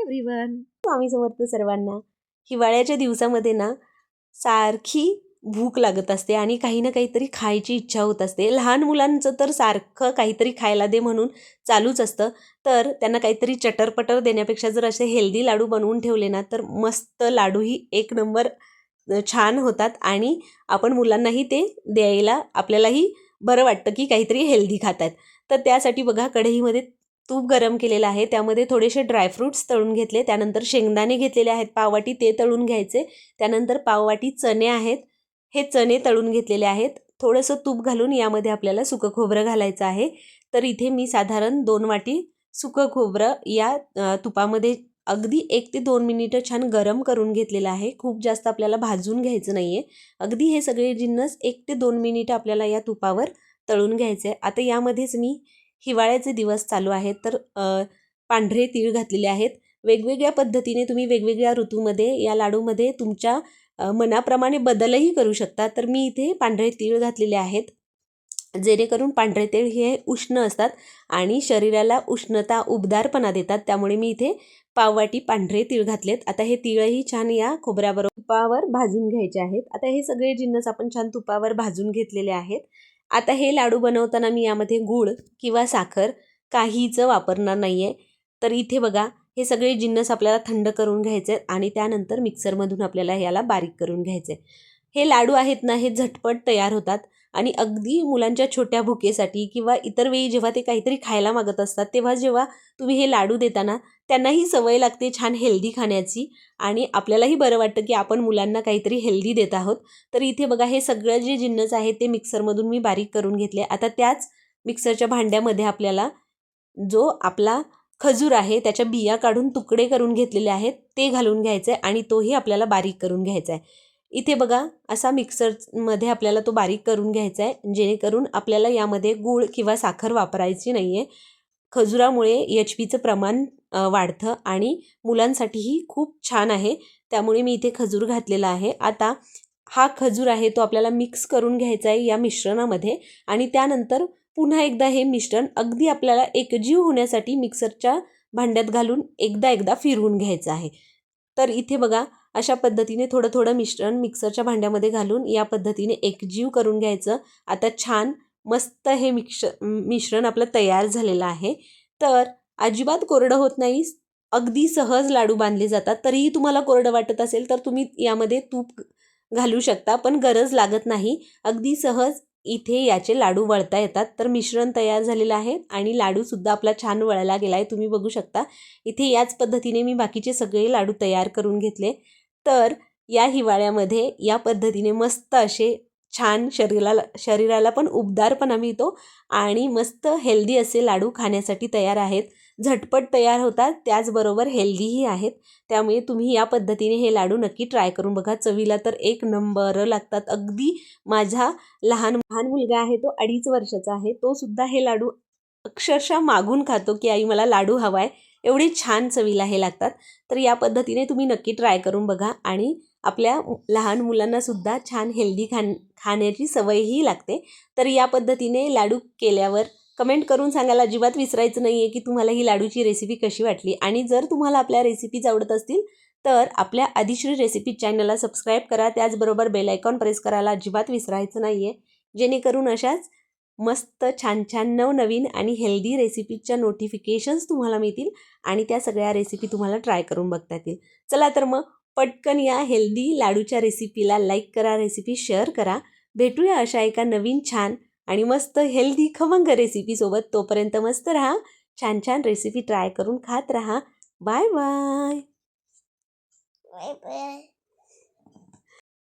Everyone, Swami Samarth सर्वांना. हिवाळ्याच्या दिवसामध्ये ना सारखी भूक लागत असते आणि काही ना काहीतरी खायची इच्छा होत असते. लहान मुलांचं तर सारखं काहीतरी खायला दे म्हणून चालूच असतं. तर त्यांना काहीतरी चटरपटर देण्यापेक्षा जर असे हेल्दी लाडू बनवून ठेवले ना तर मस्त लाडूही एक नंबर छान होतात आणि आपण मुलांनाही ते द्यायला आपल्यालाही बरं वाटतं की काहीतरी हेल्दी खात आहेत. तर त्यासाठी बघा कढईमध्ये तूप गरम केलेलं आहे, त्यामध्ये थोडेसे ड्रायफ्रूट्स तळून घेतले, त्यानंतर शेंगदाणे घेतलेले आहेत पाववाटी, ते तळून घ्यायचे. त्यानंतर पाववाटी चणे आहेत, हे चणे तळून घेतलेले आहेत. थोडंसं तूप घालून यामध्ये आपल्याला सुकं खोबरं घालायचं आहे. तर इथे मी साधारण 2 वाटी सुकं खोबरं या तुपामध्ये अगदी 1 ते 2 मिनिटं छान गरम करून घेतलेलं आहे. खूप जास्त आपल्याला भाजून घ्यायचं नाही आहे. अगदी हे सगळे जिन्नस 1 ते 2 मिनिटं आपल्याला या तुपावर तळून घ्यायचे आहे. आता यामध्येच मी हिवाळ्याचे दिवस चालू आहेत तर पांढरे तीळ घातलेले आहेत. वेगवेगळ्या पद्धतीने तुम्ही वेगवेगळ्या ऋतूमध्ये या लाडूमध्ये तुमच्या मनाप्रमाणे बदलही करू शकता. तर मी इथे पांढरे तीळ घातलेले आहेत, जेणेकरून पांढरे तीळ हे उष्ण असतात आणि शरीराला उष्णता उबदारपणा देतात. त्यामुळे मी इथे पाववाटी पांढरे तीळ घातलेत. आता हे तीळही छान या खोबऱ्याबरोबर तुपावर भाजून घ्यायचे आहेत. आता हे सगळे जिन्नस आपण छान तुपावर भाजून घेतलेले आहेत. आता हे लाडू बनवताना मी यामध्ये गूळ किंवा साखर काहीच वापरणार नाही आहे. तर इथे बघा हे सगळे जिन्नस आपल्याला थंड करून घ्यायचे आणि त्यानंतर मिक्सरमधून आपल्याला याला बारीक करून घ्यायचे. हे लाडू आहेत ना हे झटपट तयार होतात आणि अगदी मुलांच्या छोट्या भुकेसाठी किंवा इतर वेळी जेव्हा ते काहीतरी खायला मागत असतात तेव्हा जेव्हा तुम्ही हे लाडू देताना त्यांनाही सवय लागते छान हेल्दी खाण्याची आणि आपल्यालाही बरं वाटतं की आपण मुलांना काहीतरी हेल्दी देत आहोत. तर इथे बघा हे सगळं जे जिन्नस आहे ते मिक्सरमधून मी बारीक करून घेतले. आता त्याच मिक्सरच्या भांड्यामध्ये आपल्याला जो आपला खजूर आहे त्याच्या बिया काढून तुकडे करून घेतलेले आहेत ते घालून घ्यायचे आणि तोही आपल्याला बारीक करून घ्यायचा आहे. इथे बघा असा मिक्सरमध्ये आपल्याला तो बारीक करून घ्यायचा आहे, जेणेकरून आपल्याला यामध्ये गूळ किंवा साखर वापरायची नाही आहे. खजुरामुळे HP प्रमाण वाढतं आणि मुलांसाठीही खूप छान आहे, त्यामुळे मी इथे खजूर घातलेला आहे. आता हा खजूर आहे तो आपल्याला मिक्स करून घ्यायचा आहे या मिश्रणामध्ये आणि त्यानंतर पुन्हा एकदा हे मिश्रण अगदी आपल्याला एकजीव होण्यासाठी मिक्सरच्या भांड्यात घालून एकदा फिरवून घ्यायचं आहे. तर इथे बघा अशा पद्धतीने थोडं थोडं मिश्रण मिक्सरच्या भांड्यामध्ये घालून या पद्धतीने एकजीव करून घ्यायचं. आता छान मस्त हे मिश्रण आपलं तयार झालेलं आहे. तर अजिबात कोरडं होत नाही, अगदी सहज लाडू बांधले जातात. तरीही तुम्हाला कोरडं वाटत असेल तर तुम्ही यामध्ये तूप घालू शकता, पण गरज लागत नाही. अगदी सहज इथे याचे लाडू वळता येतात. तर मिश्रण तयार झालेलं आहे आणि लाडूसुद्धा आपला छान वळला गेला आहे, तुम्ही बघू शकता. इथे याच पद्धतीने मी बाकीचे सगळे लाडू तयार करून घेतले. तर या हिवाळ्यामध्ये या पद्धतीने मस्त असे छान शरीराला पण उबदारपणा मिळतो आणि मस्त हेल्दी असे लाडू खाण्यासाठी तयार आहेत. झटपट तयार होतात, त्याचबरोबर हेल्दीही आहेत. त्यामुळे तुम्ही या पद्धतीने हे लाडू नक्की ट्राय करून बघा. चवीला तर एक नंबर लागतात. अगदी माझा लहान मुलगा आहे, तो 2.5 वर्षाचा आहे, तो सुद्धा हे लाडू अक्षरशः मागून खातो की आई मला लाडू हवा आहे, एवढे छान चवीला हे लागतात. तर या पद्धतीने तुम्ही नक्की ट्राय करून बघा आणि आपल्या लहान मुलांनासुद्धा छान हेल्दी खाण्याची सवयही लागते. तर या पद्धतीने लाडू केल्यावर कमेंट करून सांगायला अजिबात विसरायचं नाही आहे की तुम्हाला ही लाडूची रेसिपी कशी वाटली. आणि जर तुम्हाला आपल्या रेसिपीज आवडत असतील तर आपल्या आदिश्री रेसिपी चॅनलला सबस्क्राईब करा. त्याचबरोबर बेल आयकॉन प्रेस करायला अजिबात विसरायचं नाही आहे, जेणेकरून अशाच मस्त छान छान नवनवीन आणि हेल्दी रेसिपीजच्या नोटिफिकेशन्स तुम्हाला मिळतील आणि त्या सगळ्या रेसिपी तुम्हाला ट्राय करून बघता येतील. चला तर मग पटकन या हेल्दी लाडूच्या रेसिपीला लाईक करा, रेसिपी शेअर करा. भेटूया अशा एका नवीन छान आणि मस्त हेल्दी खमंग रेसिपीसोबत. तोपर्यंत मस्त राहा, छान छान रेसिपी ट्राय करून खात राहा. Bye bye.